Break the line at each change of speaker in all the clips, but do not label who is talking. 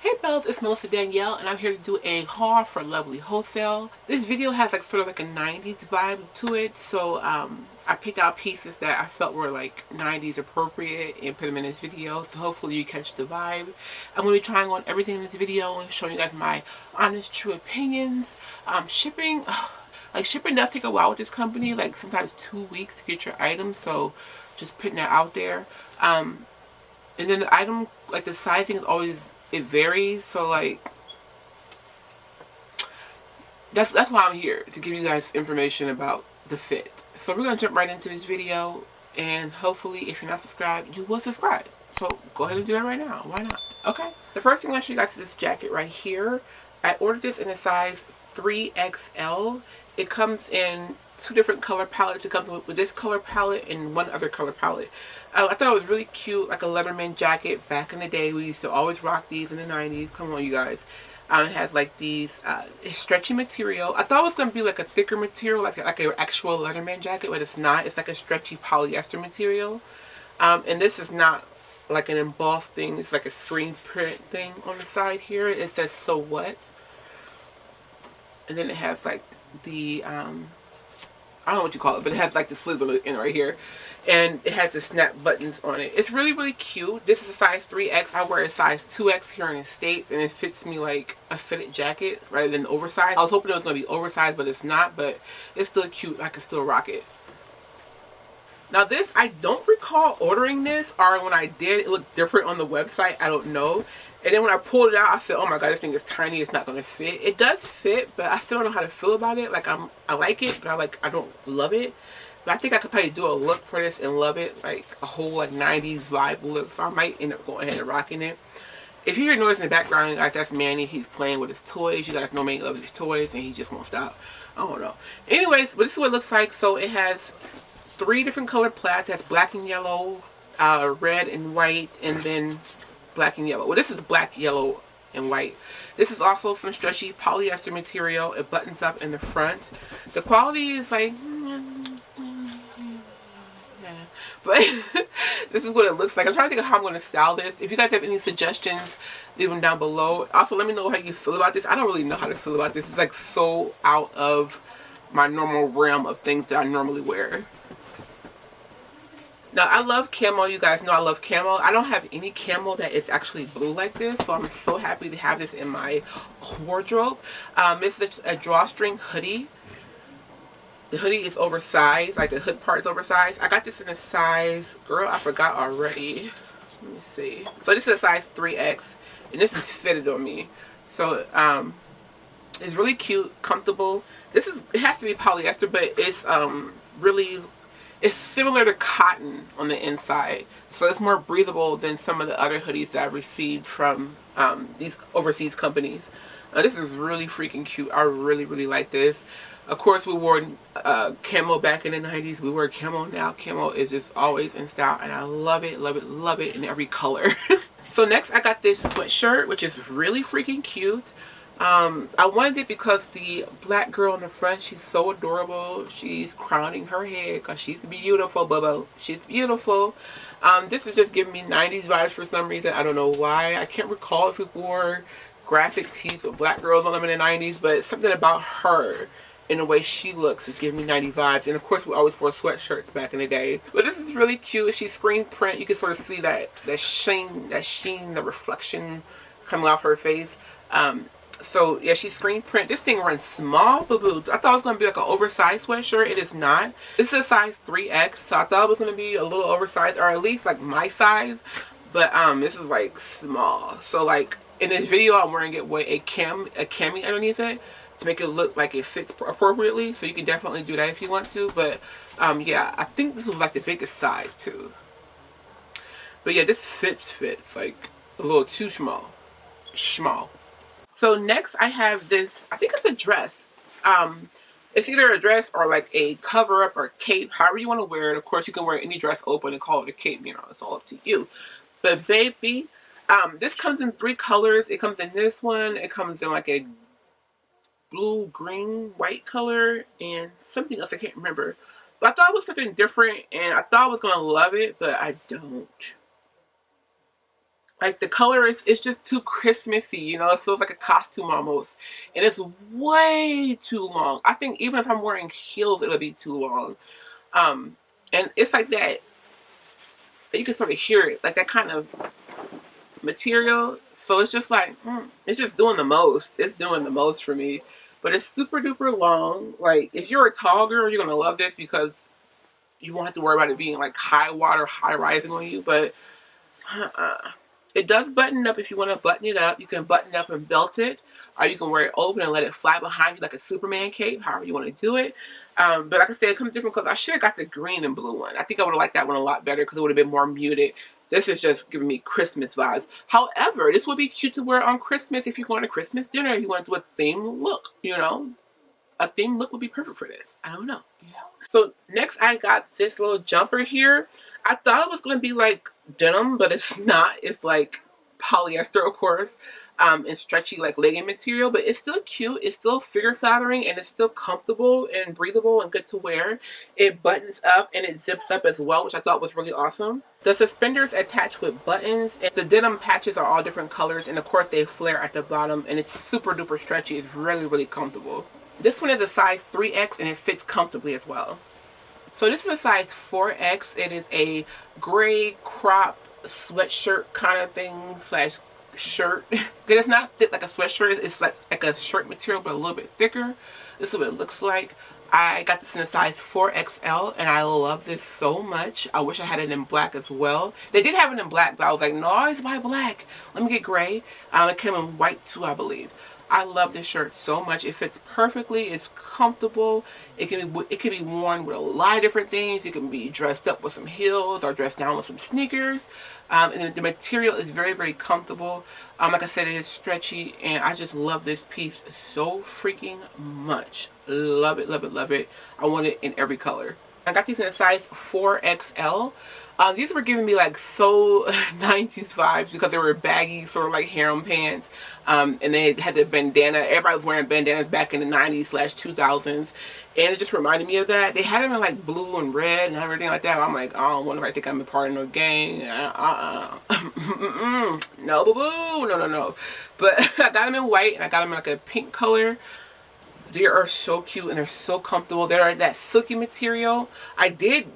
Hey Bells, it's Melissa Danielle and I'm here to do a haul for Lovely Wholesale. This video has like sort of like a 90s vibe to it, so I picked out pieces that I felt were like 90s appropriate and put them in this video, so hopefully you catch the vibe. I'm going to be trying on everything in this video and showing you guys my honest, true opinions. Shipping does take a while with this company, like sometimes 2 weeks to get your items, so just putting that out there. And then the item, like the sizing is always, it varies, so like that's why I'm here, to give you guys information about the fit. So we're gonna jump right into this video, and hopefully if you're not subscribed, you will subscribe. So go ahead and do that right now. Why not? Okay. The first thing I'm gonna show you guys is this jacket right here. I ordered this in a size 3XL. It comes in 2 different color palettes. It comes with this color palette and one other color palette. I thought it was really cute, like a Letterman jacket. Back in the day, we used to always rock these in the 90s. Come on, you guys. It has like these stretchy material. I thought it was going to be like a thicker material, like an actual Letterman jacket, but it's not. It's like a stretchy polyester material. And this is not like an embossed thing. It's like a screen print thing on the side here. It says "So What?" And then it has like the I don't know what you call it, but it has like the sleeves in right here, and it has the snap buttons on it. It's really, really cute. This is a size 3X. I wear a size 2X here in the States, and it fits me like a fitted jacket rather than oversized. I was hoping it was going to be oversized, but it's not, but it's still cute. I can still rock it. Now this, I don't recall ordering this, or when I did, it looked different on the website. I don't know. And then when I pulled it out, I said, oh my god, this thing is tiny. It's not going to fit. It does fit, but I still don't know how to feel about it. Like, I like it, but I don't love it. But I think I could probably do a look for this and love it. Like, a whole, like, 90s vibe look. So I might end up going ahead and rocking it. If you hear noise in the background, guys, that's Manny. He's playing with his toys. You guys know Manny loves his toys, and he just won't stop. I don't know. Anyways, but this is what it looks like. So it has 3 different colored plaids. It has black and yellow, red and white, and then black and yellow. Well, this is black, yellow, and white. This is also some stretchy polyester material. It buttons up in the front. The quality is like, but this is what it looks like. I'm trying to think of how I'm going to style this. If you guys have any suggestions, leave them down below. Also, let me know how you feel about this. I don't really know how to feel about this. It's like so out of my normal realm of things that I normally wear. Now, I love camo. You guys know I love camo. I don't have any camo that is actually blue like this, so I'm so happy to have this in my wardrobe. This is a drawstring hoodie. The hoodie is oversized, like the hood part is oversized. I got this in a size, girl, I forgot already. Let me see. So this is a size 3X, and this is fitted on me. So, it's really cute, comfortable. It has to be polyester, but it's really, it's similar to cotton on the inside, so it's more breathable than some of the other hoodies that I've received from these overseas companies. This is really freaking cute. I really, really like this. Of course, we wore camo back in the 90s. We wear camo now. Camo is just always in style, and I love it, love it, love it in every color. So next, I got this sweatshirt, which is really freaking cute. I wanted it because the black girl in the front, she's so adorable. She's crowning her head because she's beautiful, Bubba. She's beautiful. This is just giving me 90s vibes for some reason. I don't know why. I can't recall if we wore graphic tees with black girls on them in the 90s, but something about her and the way she looks is giving me 90s vibes. And of course, we always wore sweatshirts back in the day. But this is really cute. She's screen print. You can sort of see that sheen, the reflection coming off her face. So yeah, she's screen print. This thing runs small, boo-boo. I thought it was going to be like an oversized sweatshirt. It is not. This is a size 3X, so I thought it was going to be a little oversized, or at least like my size. But this is like small. So like in this video, I'm wearing it with a cami underneath it to make it look like it fits appropriately. So you can definitely do that if you want to. But yeah, I think this was like the biggest size too. But yeah, this fits like a little too small. So next I have this, I think it's a dress. It's either a dress or like a cover up or cape, however you want to wear it. Of course, you can wear any dress open and call it a cape, you know, it's all up to you. But baby, this comes in 3 colors. It comes in this one, it comes in like a blue, green, white color, and something else I can't remember. But I thought it was something different, and I thought I was going to love it, but I don't. Like the color is, it's just too Christmassy, you know, it feels like a costume almost. And it's way too long. I think even if I'm wearing heels, it'll be too long. And it's like that, you can sort of hear it, like that kind of material. So it's just like, it's just doing the most. It's doing the most for me. But it's super duper long. Like if you're a tall girl, you're going to love this because you won't have to worry about it being like high water, high rising on you. But it does button up if you want to button it up. You can button up and belt it, or you can wear it open and let it fly behind you like a Superman cape, however you want to do it. But like I said, it comes different colors. I should have got the green and blue one. I think I would have liked that one a lot better because it would have been more muted. This is just giving me Christmas vibes. However, this would be cute to wear on Christmas if you're going to Christmas dinner. If you want to do a themed look, you know. A themed look would be perfect for this. I don't know. Yeah. So next I got this little jumper here. I thought it was going to be like denim, but it's not. It's like polyester, of course, and stretchy like legging material, but it's still cute. It's still figure flattering, and it's still comfortable and breathable and good to wear. It buttons up and it zips up as well, which I thought was really awesome. The suspenders attach with buttons, and the denim patches are all different colors, and of course they flare at the bottom, and it's super duper stretchy. It's really, really comfortable. This one is a size 3X, and it fits comfortably as well. So this is a size 4X. It is a gray crop sweatshirt kind of thing slash shirt. Because it's not thick like a sweatshirt. It's like a shirt material, but a little bit thicker. This is what it looks like. I got this in a size 4XL, and I love this so much. I wish I had it in black as well. They did have it in black, but I was like, no, I always buy black. Let me get gray. It came in white too, I believe. I love this shirt so much. It fits perfectly. It's comfortable. It can be worn with a lot of different things. You can be dressed up with some heels or dressed down with some sneakers. And the material is very, very comfortable. Like I said, it is stretchy, and I just love this piece so freaking much. Love it, love it, love it. I want it in every color. I got these in a size 4XL. These were giving me like so 90s vibes because they were baggy, sort of like harem pants. And they had the bandana. Everybody was wearing bandanas back in the 90s slash 2000s. And it just reminded me of that. They had them in like blue and red and everything like that. I'm like, I don't want to think I'm a part of no gang. No, boo-boo. No, no, no. But I got them in white, and I got them in like a pink color. They are so cute, and they're so comfortable. They're that silky material. I did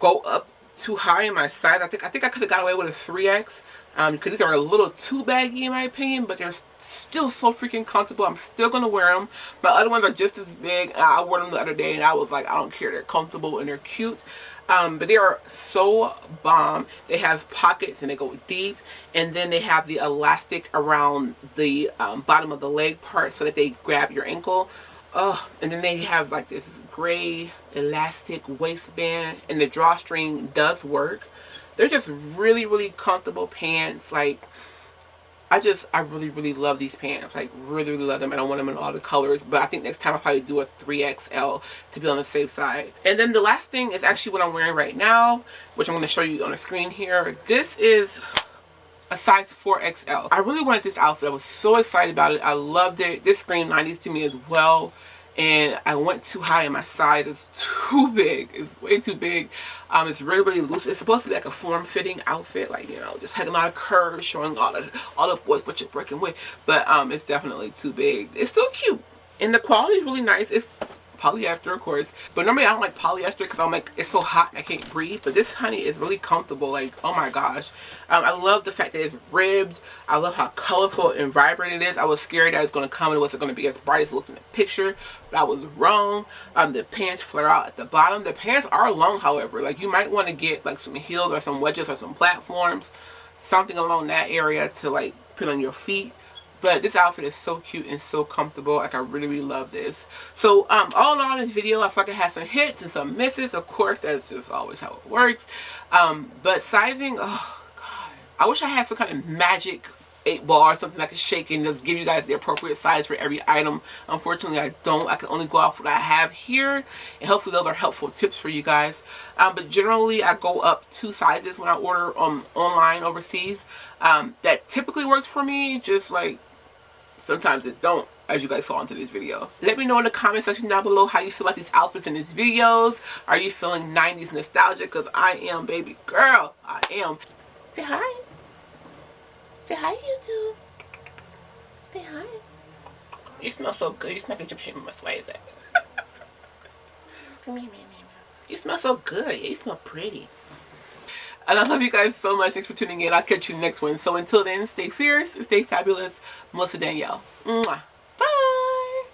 go up too high in my size. I think I could have got away with a 3X because these are a little too baggy in my opinion, but they're still so freaking comfortable. I'm still gonna wear them. My other ones are just as big. I wore them the other day, and I was like, I don't care. They're comfortable and they're cute. But they are so bomb. They have pockets and they go deep, and then they have the elastic around the bottom of the leg part so that they grab your ankle. Oh, and then they have like this gray elastic waistband, and the drawstring does work. They're just really, really comfortable pants. Like, I really, really love these pants. Like, really, really love them, and I want them in all the colors. But I think next time I'll probably do a 3XL to be on the safe side. And then the last thing is actually what I'm wearing right now, which I'm going to show you on the screen here. This is a size 4XL. I really wanted this outfit. I was so excited about it. I loved it. This screamed 90s to me as well. And I went too high in my size. It's too big. It's way too big. It's really, really loose. It's supposed to be like a form-fitting outfit, like, you know, just having a lot of curves, showing all the boys what you're working with. But it's definitely too big. It's still cute, and the quality is really nice. It's polyester, of course, but normally I don't like polyester because I'm like, it's so hot and I can't breathe. But this, honey, is really comfortable. Like, oh my gosh. I love the fact that it's ribbed. I love how colorful and vibrant it is. I was scared that it's going to come and it wasn't going to be as bright as it looked in the picture, but I was wrong. The pants flare out at the bottom. The pants are long, however. Like, you might want to get like some heels or some wedges or some platforms, something along that area to like put on your feet. But this outfit is so cute and so comfortable. Like, I really, really love this. So, all in all, in this video, I feel like it has some hits and some misses. Of course, that's just always how it works. But sizing, oh, God. I wish I had some kind of magic 8-ball or something I could shake and just give you guys the appropriate size for every item. Unfortunately, I don't. I can only go off what I have here. And hopefully, those are helpful tips for you guys. But generally, I go up 2 sizes when I order online overseas. That typically works for me. Just like, sometimes it don't, as you guys saw into this video. Let me know in the comment section down below how you feel about these outfits in these videos. Are you feeling 90s nostalgia? Because I am, baby girl. I am. Say hi. Say hi, YouTube. Say hi. You smell so good. You smell like Egyptian must. Why is that? You smell so good. Yeah, you smell pretty. And I love you guys so much. Thanks for tuning in. I'll catch you next one. So until then, stay fierce, stay fabulous. Melissa Danielle. Mwah.